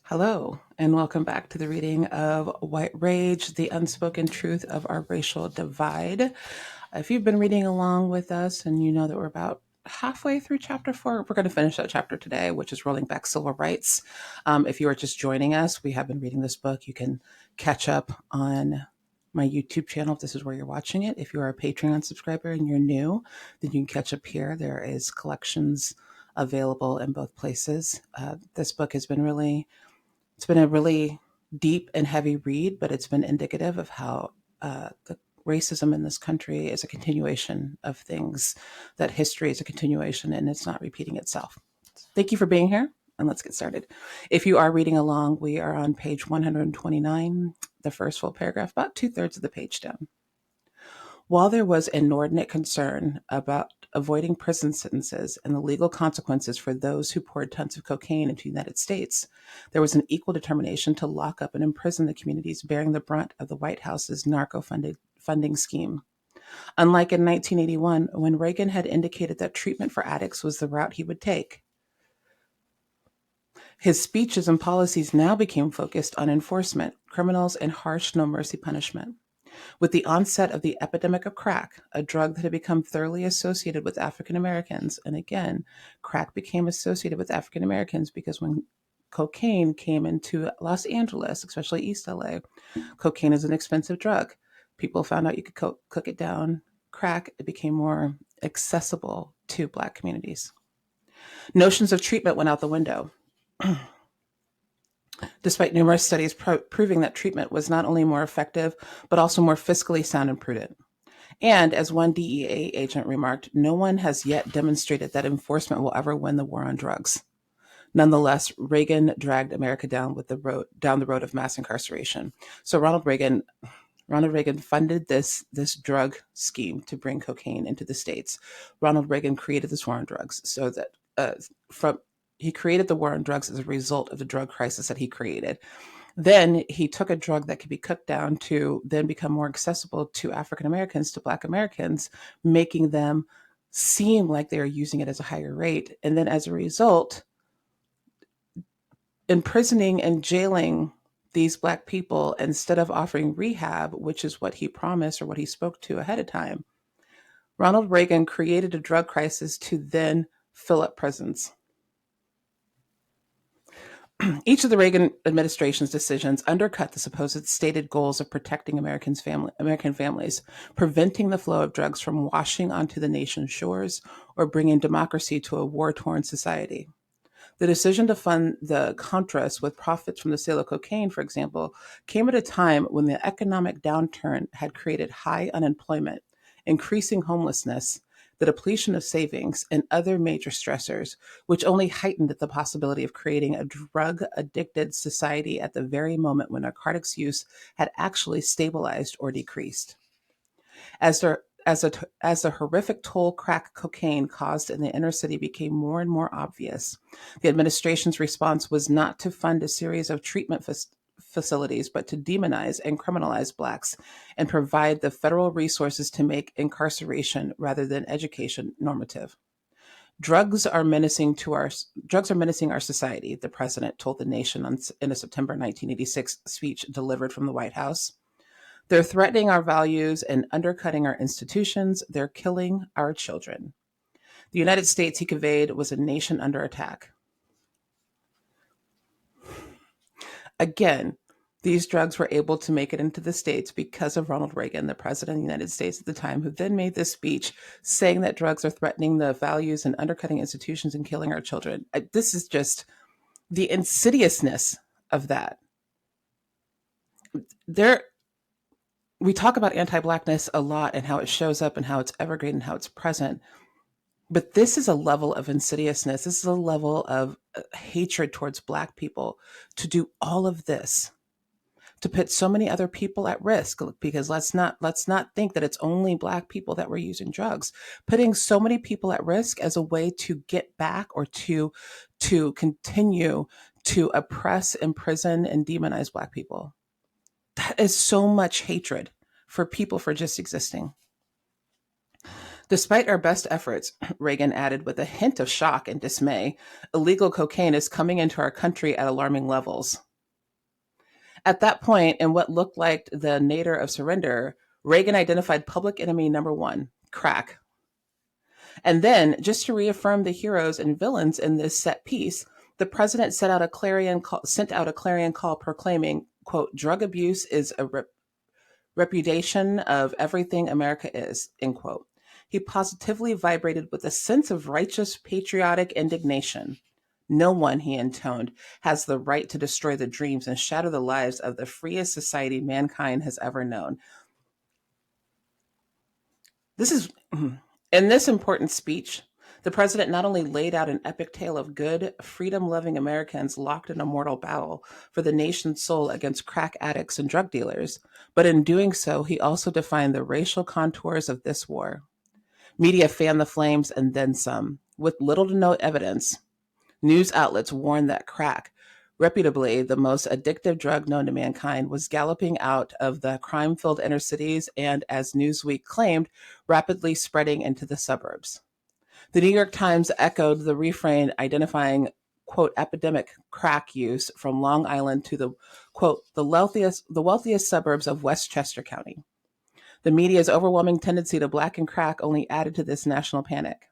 Hello, and welcome back to the reading of White Rage, the Unspoken Truth of Our Racial Divide. If you've been reading along with us and you know that we're about halfway through chapter 4, we're going to finish that chapter today, which is Rolling Back Civil Rights. If you are just joining us, we have been reading this book. You can catch up on my YouTube channel if this is where you're watching it. If you are a Patreon subscriber and you're new, then you can catch up here. There is collections available in both places. This book has been it's been a really deep and heavy read, but it's been indicative of how the racism in this country is a continuation of things, that history is a continuation and it's not repeating itself. Thank you for being here, and let's get started. If you are reading along, we are on page 129, the first full paragraph, about 2/3 of the page down. While there was inordinate concern about avoiding prison sentences and the legal consequences for those who poured tons of cocaine into the United States, there was an equal determination to lock up and imprison the communities bearing the brunt of the White House's narco-funding scheme. Unlike in 1981, when Reagan had indicated that treatment for addicts was the route he would take, his speeches and policies now became focused on enforcement, criminals, and harsh no-mercy punishment. With the onset of the epidemic of crack, a drug that had become thoroughly associated with African Americans, and again, crack became associated with African Americans because when cocaine came into Los Angeles, especially East LA, cocaine is an expensive drug. People found out you could cook it down. Crack, it became more accessible to Black communities. Notions of treatment went out the window. Despite numerous studies proving that treatment was not only more effective, but also more fiscally sound and prudent. And as one DEA agent remarked, no one has yet demonstrated that enforcement will ever win the war on drugs. Nonetheless, Reagan dragged America down the road of mass incarceration. So Ronald Reagan funded this drug scheme to bring cocaine into the States. Ronald Reagan created this war on drugs so that he created the war on drugs as a result of the drug crisis that he created. Then he took a drug that could be cooked down to then become more accessible to African Americans, to Black Americans, making them seem like they are using it as a higher rate. And then as a result, imprisoning and jailing these Black people instead of offering rehab, which is what he promised or what he spoke to ahead of time. Ronald Reagan created a drug crisis to then fill up prisons. Each of the Reagan administration's decisions undercut the supposed stated goals of protecting American families, preventing the flow of drugs from washing onto the nation's shores, or bringing democracy to a war-torn society. The decision to fund the Contras with profits from the sale of cocaine, for example, came at a time when the economic downturn had created high unemployment, increasing homelessness, the depletion of savings, and other major stressors, which only heightened the possibility of creating a drug-addicted society at the very moment when narcotics use had actually stabilized or decreased. As the horrific toll crack cocaine caused in the inner city became more and more obvious, the administration's response was not to fund a series of treatment facilities, but to demonize and criminalize Blacks and provide the federal resources to make incarceration rather than education normative. Drugs are menacing our society, the president told the nation in a September 1986 speech delivered from the White House. They're threatening our values and undercutting our institutions. They're killing our children. The United States, he conveyed, was a nation under attack. Again, these drugs were able to make it into the States because of Ronald Reagan, the president of the United States at the time, who then made this speech saying that drugs are threatening the values and undercutting institutions and killing our children. This is just the insidiousness of that. We talk about anti-Blackness a lot and how it shows up and how it's evergreen and how it's present. But this is a level of insidiousness. This is a level of hatred towards Black people to do all of this, to put so many other people at risk, because let's not think that it's only Black people that were using drugs. Putting so many people at risk as a way to get back or to continue to oppress, imprison, and demonize Black people. That is so much hatred for people for just existing. Despite our best efforts, Reagan added with a hint of shock and dismay, illegal cocaine is coming into our country at alarming levels. At that point, in what looked like the nadir of surrender, Reagan identified public enemy number one, crack. And then, just to reaffirm the heroes and villains in this set piece, the president sent out a clarion call proclaiming, quote, drug abuse is a repudiation of everything America is, end quote. He positively vibrated with a sense of righteous patriotic indignation. No one, he intoned, has the right to destroy the dreams and shatter the lives of the freest society mankind has ever known. This is in this important speech, the president not only laid out an epic tale of good, freedom-loving Americans locked in a mortal battle for the nation's soul against crack addicts and drug dealers, but in doing so, he also defined the racial contours of this war. Media fanned the flames and then some. With little to no evidence, news outlets warned that crack, reputably the most addictive drug known to mankind, was galloping out of the crime-filled inner cities and, as Newsweek claimed, rapidly spreading into the suburbs. The New York Times echoed the refrain identifying, quote, epidemic crack use from Long Island to the, quote, the wealthiest suburbs of Westchester County. The media's overwhelming tendency to blacken crack only added to this national panic.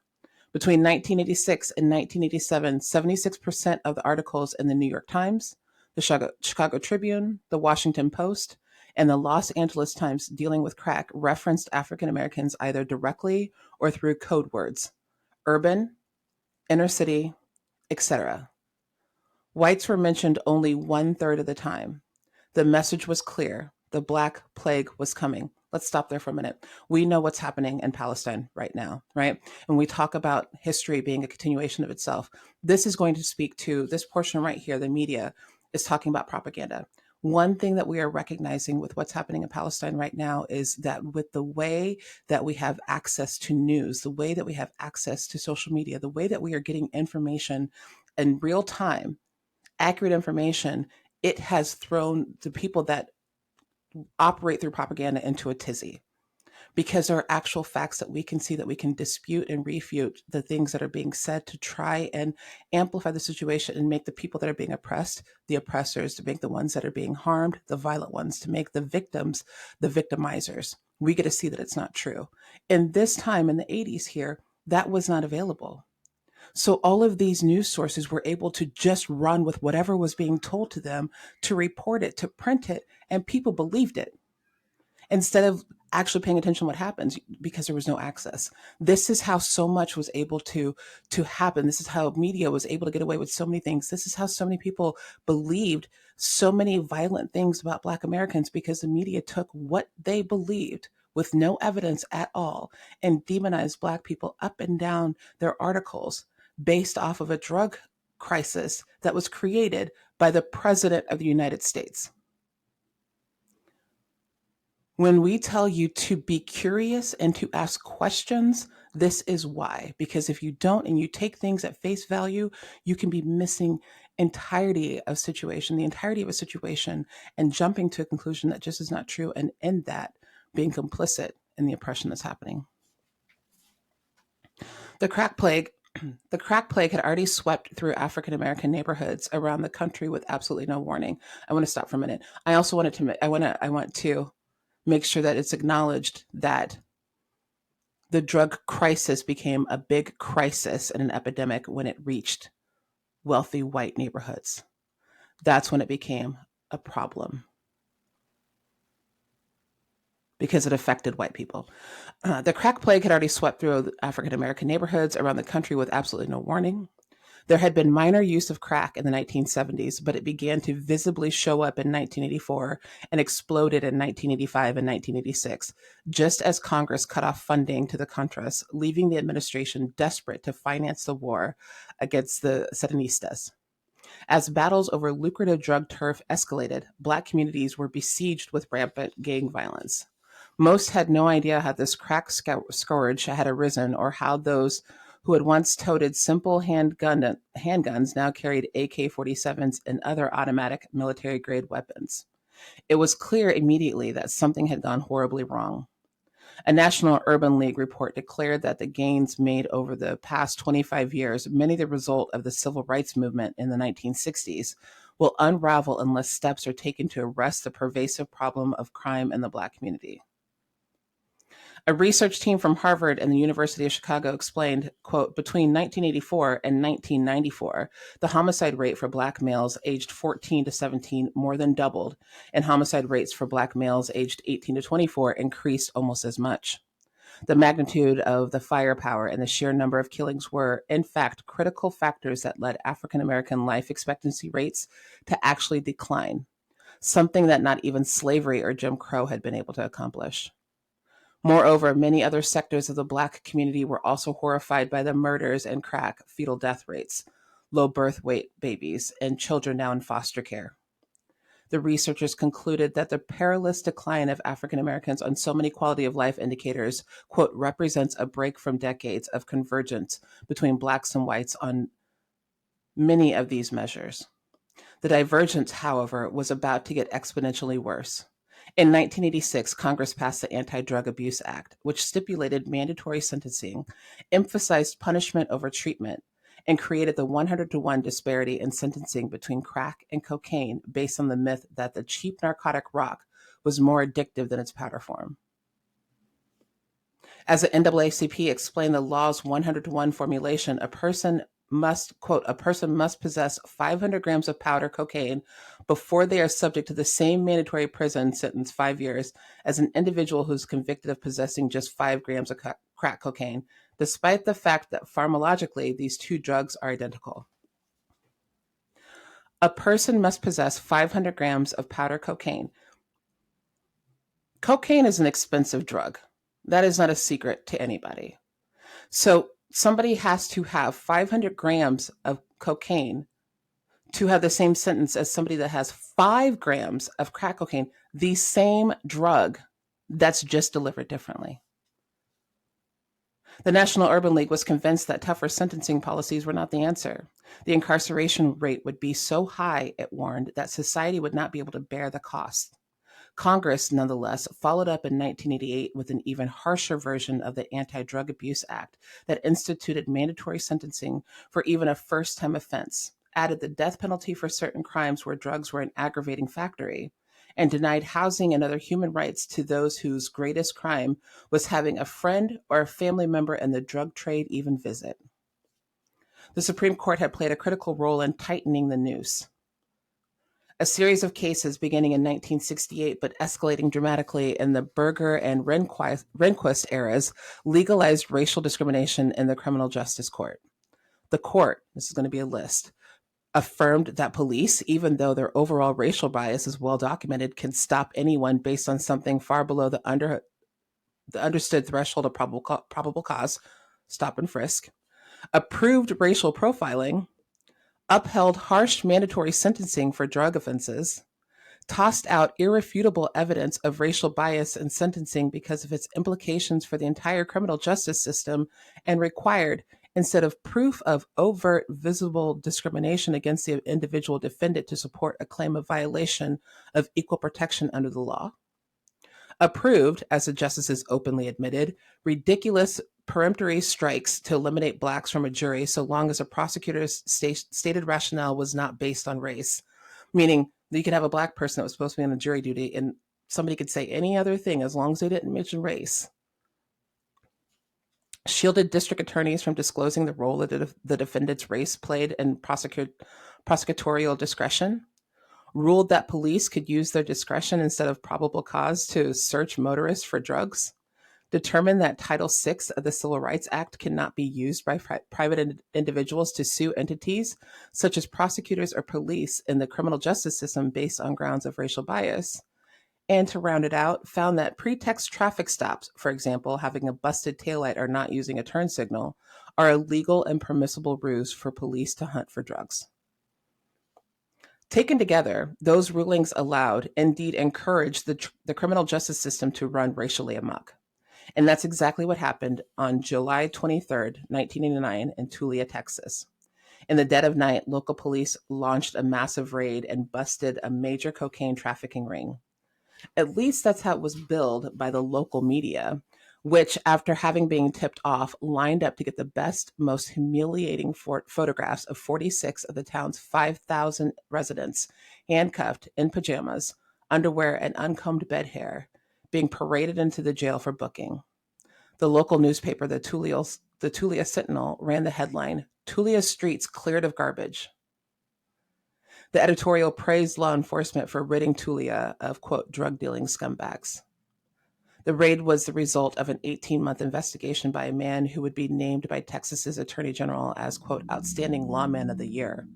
Between 1986 and 1987, 76% of the articles in the New York Times, the Chicago Tribune, the Washington Post, and the Los Angeles Times dealing with crack referenced African Americans either directly or through code words: urban, inner city, etc. Whites were mentioned only 1/3 of the time. The message was clear. The Black Plague was coming. Let's stop there for a minute. We know what's happening in Palestine right now, right? And we talk about history being a continuation of itself. This is going to speak to this portion right here. The media is talking about propaganda. One thing that we are recognizing with what's happening in Palestine right now is that with the way that we have access to news, the way that we have access to social media, the way that we are getting information in real time, accurate information, it has thrown the people that operate through propaganda into a tizzy, because there are actual facts that we can see, that we can dispute and refute the things that are being said to try and amplify the situation and make the people that are being oppressed the oppressors, to make the ones that are being harmed the violent ones, to make the victims the victimizers. We get to see that it's not true. In this time in the 80s here, that was not available. So all of these news sources were able to just run with whatever was being told to them, to report it, to print it, and people believed it instead of actually paying attention to what happens, because there was no access. This is how so much was able to happen. This is how media was able to get away with so many things. This is how so many people believed so many violent things about Black Americans, because the media took what they believed with no evidence at all and demonized Black people up and down their articles based off of a drug crisis that was created by the President of the United States. When we tell you to be curious and to ask questions, this is why. Because if you don't and you take things at face value, you can be missing the entirety of a situation, and jumping to a conclusion that just is not true, and in that being complicit in the oppression that's happening. The crack plague The crack plague had already swept through African American neighborhoods around the country with absolutely no warning. I want to stop for a minute. I also wanted to I want to make sure that it's acknowledged that the drug crisis became a big crisis and an epidemic when it reached wealthy white neighborhoods. That's when it became a problem, because it affected white people. The crack plague had already swept through African American neighborhoods around the country with absolutely no warning. There had been minor use of crack in the 1970s, but it began to visibly show up in 1984 and exploded in 1985 and 1986, just as Congress cut off funding to the Contras, leaving the administration desperate to finance the war against the Sandinistas. As battles over lucrative drug turf escalated, Black communities were besieged with rampant gang violence. Most had no idea how this crack scourge had arisen, or how those who had once toted simple handguns now carried AK-47s and other automatic military-grade weapons. It was clear immediately that something had gone horribly wrong. A National Urban League report declared that the gains made over the past 25 years, many the result of the civil rights movement in the 1960s, will unravel unless steps are taken to arrest the pervasive problem of crime in the Black community. A research team from Harvard and the University of Chicago explained, quote, between 1984 and 1994, the homicide rate for Black males aged 14 to 17 more than doubled, and homicide rates for Black males aged 18 to 24 increased almost as much. The magnitude of the firepower and the sheer number of killings were, in fact, critical factors that led African American life expectancy rates to actually decline, something that not even slavery or Jim Crow had been able to accomplish. Moreover, many other sectors of the Black community were also horrified by the murders and crack fetal death rates, low birth weight babies, and children now in foster care. The researchers concluded that the perilous decline of African Americans on so many quality of life indicators, quote, represents a break from decades of convergence between Blacks and whites on many of these measures. The divergence, however, was about to get exponentially worse. In 1986, Congress passed the Anti-Drug Abuse Act, which stipulated mandatory sentencing, emphasized punishment over treatment, and created the 100-to-1 disparity in sentencing between crack and cocaine based on the myth that the cheap narcotic rock was more addictive than its powder form. As the NAACP explained the law's 100-to-1 formulation, a person must, quote, a person must possess 500 grams of powder cocaine before they are subject to the same mandatory prison sentence, 5 years, as an individual who's convicted of possessing just 5 grams of crack cocaine, despite the fact that pharmacologically these two drugs are identical. A person must possess 500 grams of powder cocaine. Cocaine is an expensive drug. That is not a secret to anybody. So somebody has to have 500 grams of cocaine to have the same sentence as somebody that has 5 grams of crack cocaine, the same drug that's just delivered differently. The National Urban League was convinced that tougher sentencing policies were not the answer. The incarceration rate would be so high, it warned, that society would not be able to bear the cost. Congress, nonetheless, followed up in 1988 with an even harsher version of the Anti-Drug Abuse Act that instituted mandatory sentencing for even a first-time offense, added the death penalty for certain crimes where drugs were an aggravating factor, and denied housing and other human rights to those whose greatest crime was having a friend or a family member in the drug trade even visit. The Supreme Court had played a critical role in tightening the noose. A series of cases beginning in 1968 but escalating dramatically in the Berger and Rehnquist eras legalized racial discrimination in the criminal justice court. The court, this is going to be a list, affirmed that police, even though their overall racial bias is well documented, can stop anyone based on something far below the understood threshold of probable cause, stop and frisk, approved racial profiling, upheld harsh mandatory sentencing for drug offenses, tossed out irrefutable evidence of racial bias in sentencing because of its implications for the entire criminal justice system, and required, instead of proof of overt, visible discrimination against the individual defendant to support a claim of violation of equal protection under the law, approved, as the justices openly admitted, ridiculous peremptory strikes to eliminate Blacks from a jury so long as a prosecutor's stated rationale was not based on race, meaning that you could have a Black person that was supposed to be on a jury duty and somebody could say any other thing as long as they didn't mention race. Shielded district attorneys from disclosing the role that the defendant's race played in prosecutorial discretion, ruled that police could use their discretion instead of probable cause to search motorists for drugs, determined that Title VI of the Civil Rights Act cannot be used by private individuals to sue entities such as prosecutors or police in the criminal justice system based on grounds of racial bias, and to round it out, found that pretext traffic stops, for example, having a busted taillight or not using a turn signal, are a legal and permissible ruse for police to hunt for drugs. Taken together, those rulings allowed, indeed encouraged, the criminal justice system to run racially amok. And that's exactly what happened on July 23rd, 1989 in Tulia, Texas. In the dead of night, local police launched a massive raid and busted a major cocaine trafficking ring. At least that's how it was billed by the local media, which, after having been tipped off, lined up to get the best, most humiliating photographs of 46 of the town's 5,000 residents, handcuffed in pajamas, underwear, and uncombed bed hair, being paraded into the jail for booking. The local newspaper, the Tulia Sentinel, ran the headline, "Tulia Streets Cleared of Garbage." The editorial praised law enforcement for ridding Tulia of, quote, drug dealing scumbags. The raid was the result of an 18-month investigation by a man who would be named by Texas's Attorney General as, quote, Outstanding Lawman of the Year.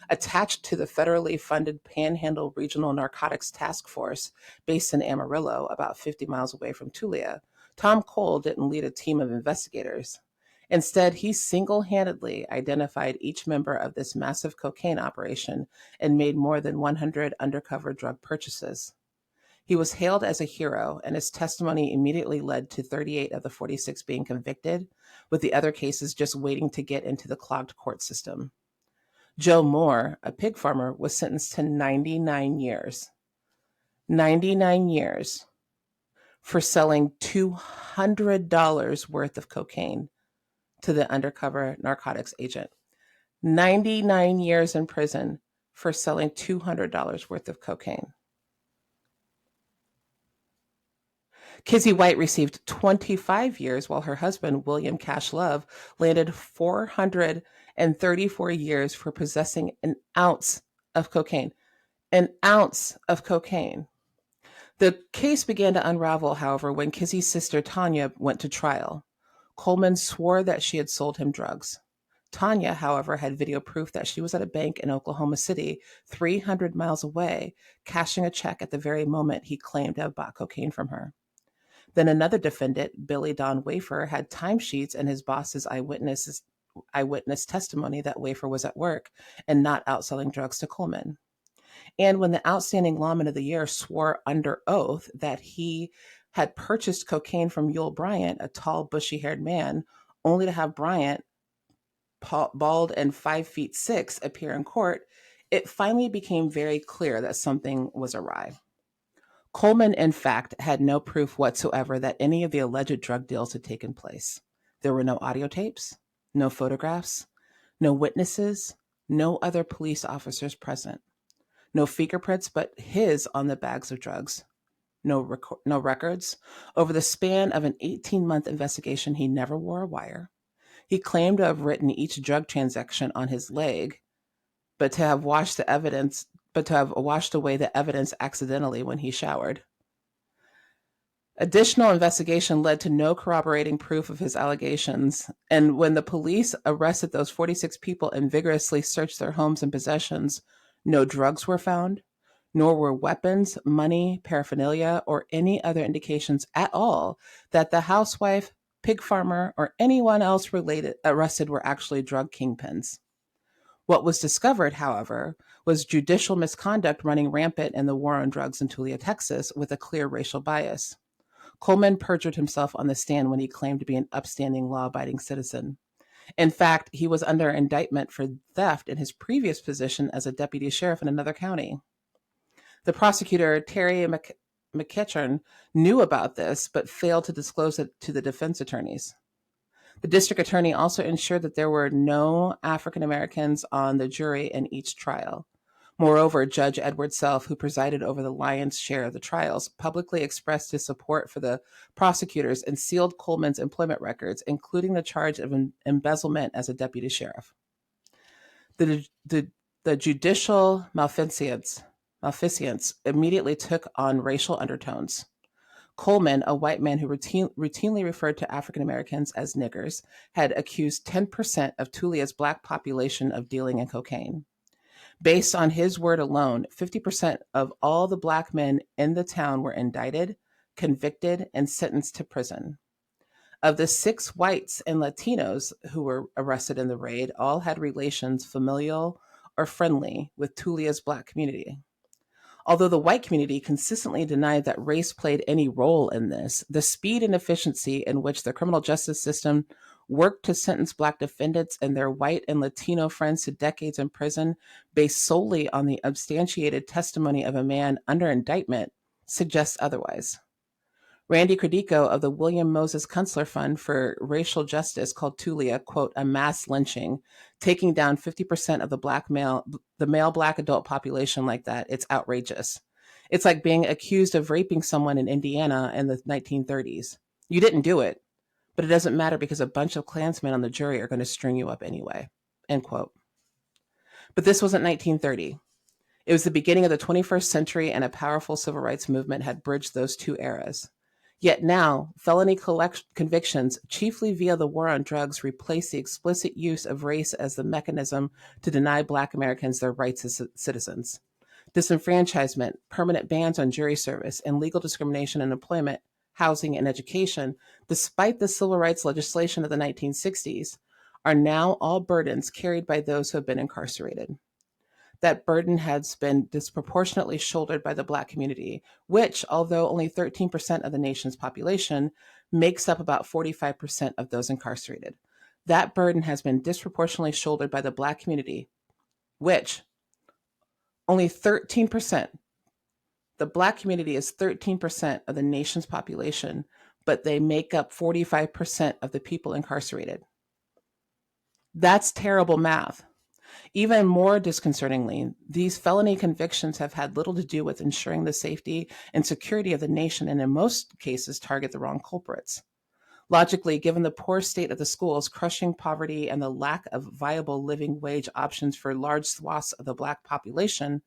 Attached to the federally funded Panhandle Regional Narcotics Task Force based in Amarillo, about 50 miles away from Tulia, Tom Cole didn't lead a team of investigators. Instead, he single-handedly identified each member of this massive cocaine operation and made more than 100 undercover drug purchases. He was hailed as a hero, and his testimony immediately led to 38 of the 46 being convicted, with the other cases just waiting to get into the clogged court system. Joe Moore, a pig farmer, was sentenced to 99 years. 99 years for selling $200 worth of cocaine to the undercover narcotics agent. 99 years in prison for selling $200 worth of cocaine. Kizzy White received 25 years, while her husband, William Cash Love, landed 434 years for possessing an ounce of cocaine. An ounce of cocaine. The case began to unravel, however, when Kizzy's sister Tanya went to trial. Coleman swore that she had sold him drugs. Tanya, however, had video proof that she was at a bank in Oklahoma City, 300 miles away, cashing a check at the very moment he claimed to have bought cocaine from her. Then another defendant, Billy Don Wafer, had timesheets and his boss's eyewitness testimony that Wafer was at work and not out selling drugs to Coleman. And when the Outstanding Lawman of the Year swore under oath that he had purchased cocaine from Yul Bryant, a tall, bushy-haired man, only to have Bryant, bald and 5'6", appear in court, it finally became very clear that something was awry. Coleman, in fact, had no proof whatsoever that any of the alleged drug deals had taken place. There were no audio tapes, no photographs, no witnesses, no other police officers present, no fingerprints but his on the bags of drugs, no records. Over the span of an 18-month investigation, he never wore a wire. He claimed to have written each drug transaction on his leg, but to have washed away the evidence accidentally when he showered. Additional investigation led to no corroborating proof of his allegations, and when the police arrested those 46 people and vigorously searched their homes and possessions, no drugs were found, nor were weapons, money, paraphernalia, or any other indications at all that the housewife, pig farmer, or anyone else arrested were actually drug kingpins. What was discovered, however, was judicial misconduct running rampant in the war on drugs in Tulia, Texas, with a clear racial bias. Coleman perjured himself on the stand when he claimed to be an upstanding, law-abiding citizen. In fact, he was under indictment for theft in his previous position as a deputy sheriff in another county. The prosecutor, Terry McEachern, knew about this, but failed to disclose it to the defense attorneys. The district attorney also ensured that there were no African Americans on the jury in each trial. Moreover, Judge Edward Self, who presided over the lion's share of the trials, publicly expressed his support for the prosecutors and sealed Coleman's employment records, including the charge of embezzlement as a deputy sheriff. The judicial malfeasance immediately took on racial undertones. Coleman, a white man who routinely referred to African Americans as niggers, had accused 10% of Tulia's black population of dealing in cocaine. Based on his word alone, 50% of all the black men in the town were indicted, convicted, and sentenced to prison. Of the 6 whites and Latinos who were arrested in the raid, all had relations, familial or friendly, with Tulia's black community. Although the white community consistently denied that race played any role in this, the speed and efficiency in which the criminal justice system worked to sentence black defendants and their white and Latino friends to decades in prison based solely on the substantiated testimony of a man under indictment suggests otherwise. Randy Credico of the William Moses Kunstler Fund for Racial Justice called Tulia, quote, a mass lynching, taking down 50% of the male black adult population like that. It's outrageous. It's like being accused of raping someone in Indiana in the 1930s. You didn't do it, but it doesn't matter because a bunch of Klansmen on the jury are going to string you up anyway, end quote. But this wasn't 1930. It was the beginning of the 21st century, and a powerful civil rights movement had bridged those two eras. Yet now, felony convictions, chiefly via the war on drugs, replace the explicit use of race as the mechanism to deny Black Americans their rights as citizens. Disenfranchisement, permanent bans on jury service, and legal discrimination in employment, housing, and education, despite the civil rights legislation of the 1960s, are now all burdens carried by those who have been incarcerated. That burden has been disproportionately shouldered by the Black community, which, although only 13% of the nation's population, makes up about 45% of those incarcerated. That burden has been disproportionately shouldered by the Black community, which only 13%, the Black community is 13% of the nation's population, but they make up 45% of the people incarcerated. That's terrible math. Even more disconcertingly, these felony convictions have had little to do with ensuring the safety and security of the nation, and in most cases target the wrong culprits. Logically, given the poor state of the schools, crushing poverty, and the lack of viable living wage options for large swaths of the Black population,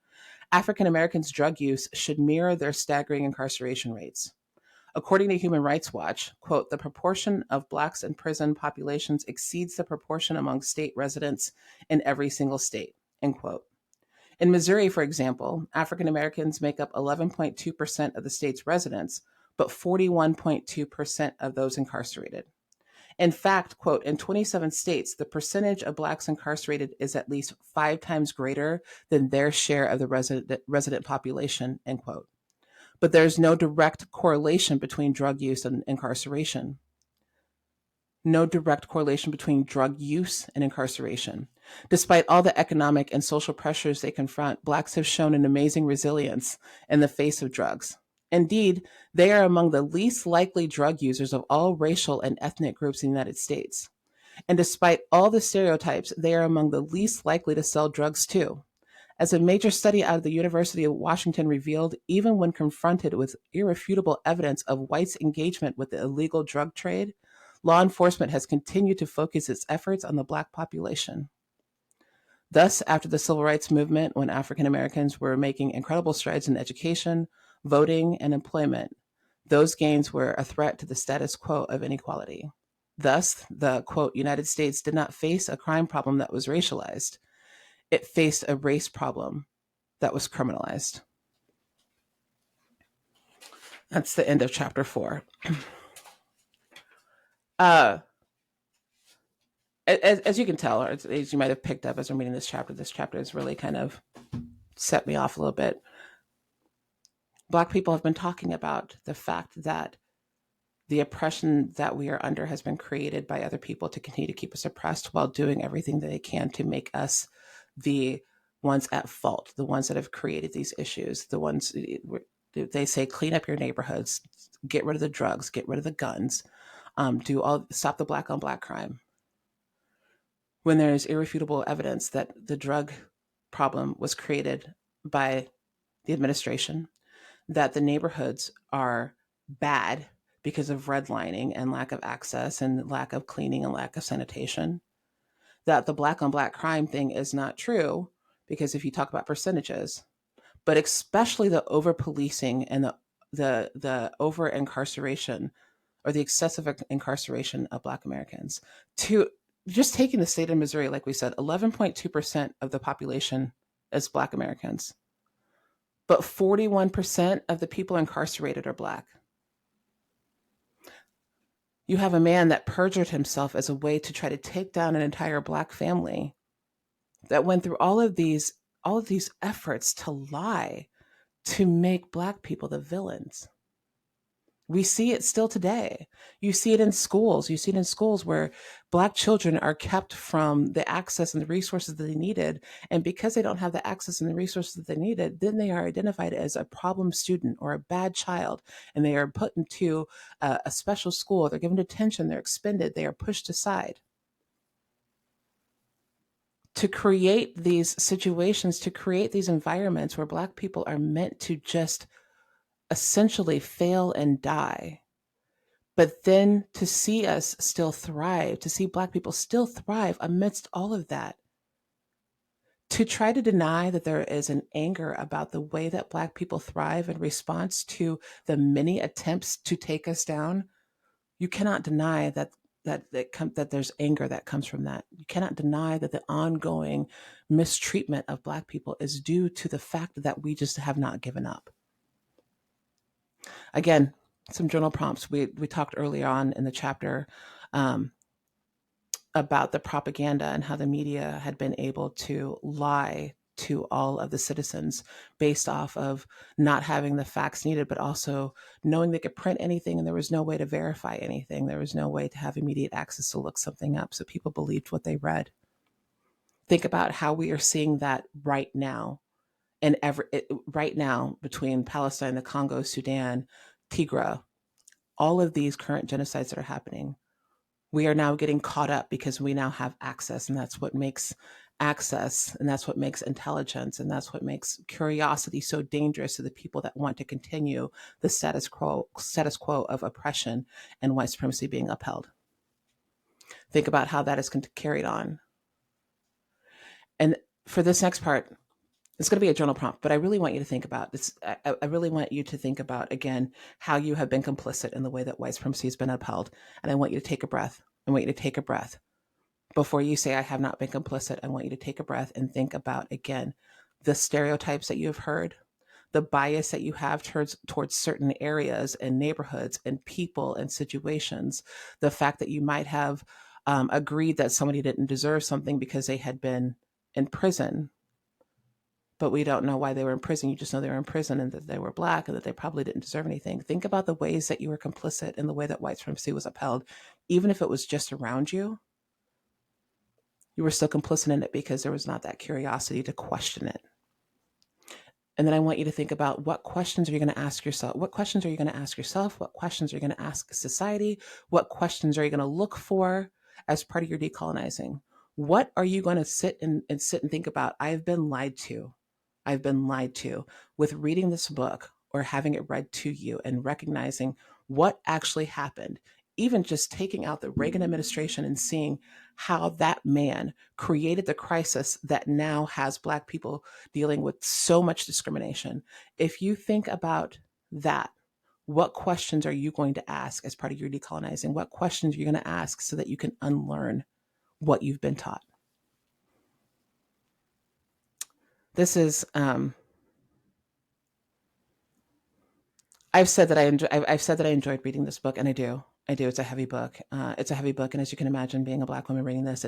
African Americans' drug use should mirror their staggering incarceration rates. According to Human Rights Watch, quote, the proportion of Blacks in prison populations exceeds the proportion among state residents in every single state, end quote. In Missouri, for example, African Americans make up 11.2% of the state's residents, but 41.2% of those incarcerated. In fact, quote, in 27 states, the percentage of Blacks incarcerated is at least 5 times greater than their share of the resident population, end quote. But there's no direct correlation between drug use and incarceration. No direct correlation between drug use and incarceration. Despite all the economic and social pressures they confront, Blacks have shown an amazing resilience in the face of drugs. Indeed, they are among the least likely drug users of all racial and ethnic groups in the United States. And despite all the stereotypes, they are among the least likely to sell drugs too. As a major study out of the University of Washington revealed, even when confronted with irrefutable evidence of whites' engagement with the illegal drug trade, law enforcement has continued to focus its efforts on the Black population. Thus, after the Civil Rights Movement, when African Americans were making incredible strides in education, voting, and employment, those gains were a threat to the status quo of inequality. Thus, the, quote, United States did not face a crime problem that was racialized. It faced a race problem that was criminalized. That's the end of chapter 4. As you can tell, or as you might have picked up as I'm reading this chapter has really kind of set me off a little bit. Black people have been talking about the fact that the oppression that we are under has been created by other people to continue to keep us oppressed while doing everything that they can to make us the ones at fault, the ones that have created these issues, the ones they say clean up your neighborhoods, get rid of the drugs, get rid of the guns, stop the Black on Black crime. When there's irrefutable evidence that the drug problem was created by the administration, that the neighborhoods are bad because of redlining and lack of access and lack of cleaning and lack of sanitation, that the Black on Black crime thing is not true, because if you talk about percentages, but especially the over policing and the over incarceration or the excessive incarceration of Black Americans, to just taking the state of Missouri, like we said, 11.2% of the population is Black Americans, but 41% of the people incarcerated are Black. You have a man that perjured himself as a way to try to take down an entire Black family, that went through all of these efforts to lie, to make Black people the villains. We see it still today. You see it in schools. You see it in schools where Black children are kept from the access and the resources that they needed. And because they don't have the access and the resources that they needed, then they are identified as a problem student or a bad child. And they are put into a special school. They're given detention. They're expended. They are pushed aside. To create these situations, to create these environments where Black people are meant to just essentially fail and die. But then to see us still thrive, to see Black people still thrive amidst all of that, to try to deny that there is an anger about the way that Black people thrive in response to the many attempts to take us down, you cannot deny that there's anger that comes from that. You cannot deny that the ongoing mistreatment of Black people is due to the fact that we just have not given up. Again, some journal prompts. We talked earlier on in the chapter um, about the propaganda and how the media had been able to lie to all of the citizens based off of not having the facts needed, but also knowing they could print anything and there was no way to verify anything. There was no way to have immediate access to look something up. So people believed what they read. Think about how we are seeing that right now. And right now, between Palestine, the Congo, Sudan, Tigray, all of these current genocides that are happening, we are now getting caught up because we now have access, and that's what makes access, and that's what makes intelligence, and that's what makes curiosity so dangerous to the people that want to continue the status quo of oppression and white supremacy being upheld. Think about how that is carried on. And for this next part, it's going to be a journal prompt, but I really want you to think about this. I really want you to think about, again, how you have been complicit in the way that white supremacy has been upheld. And I want you to take a breath. I want you to take a breath. Before you say, I have not been complicit, I want you to take a breath and think about, again, the stereotypes that you have heard, the bias that you have towards certain areas and neighborhoods and people and situations, the fact that you might have agreed that somebody didn't deserve something because they had been in prison, but we don't know why they were in prison. You just know they were in prison and that they were Black and that they probably didn't deserve anything. Think about the ways that you were complicit in the way that white supremacy was upheld. Even if it was just around you, you were still complicit in it because there was not that curiosity to question it. And then I want you to think about, what questions are you going to ask yourself? What questions are you going to ask yourself? What questions are you going to ask society? What questions are you going to look for as part of your decolonizing? What are you going to sit and think about? I've been lied to. I've been lied to with reading this book or having it read to you and recognizing what actually happened. Even just taking out the Reagan administration and seeing how that man created the crisis that now has Black people dealing with so much discrimination. If you think about that, what questions are you going to ask as part of your decolonizing? What questions are you going to ask so that you can unlearn what you've been taught? This is I've said that I've said that I enjoyed reading this book, and I do. I do. It's a heavy book. It's a heavy book, and as you can imagine, being a Black woman reading this,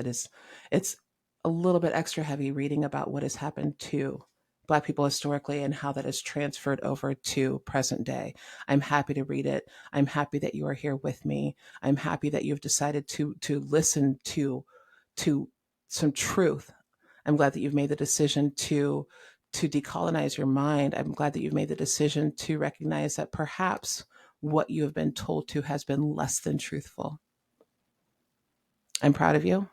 it's a little bit extra heavy reading about what has happened to Black people historically and how that is transferred over to present day. I'm happy to read it. I'm happy that you are here with me. I'm happy that you've decided to listen to some truth. I'm glad that you've made the decision to decolonize your mind. I'm glad that you've made the decision to recognize that perhaps what you have been told to has been less than truthful. I'm proud of you.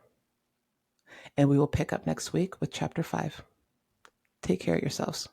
And we will pick up next week with chapter 5. Take care of yourselves.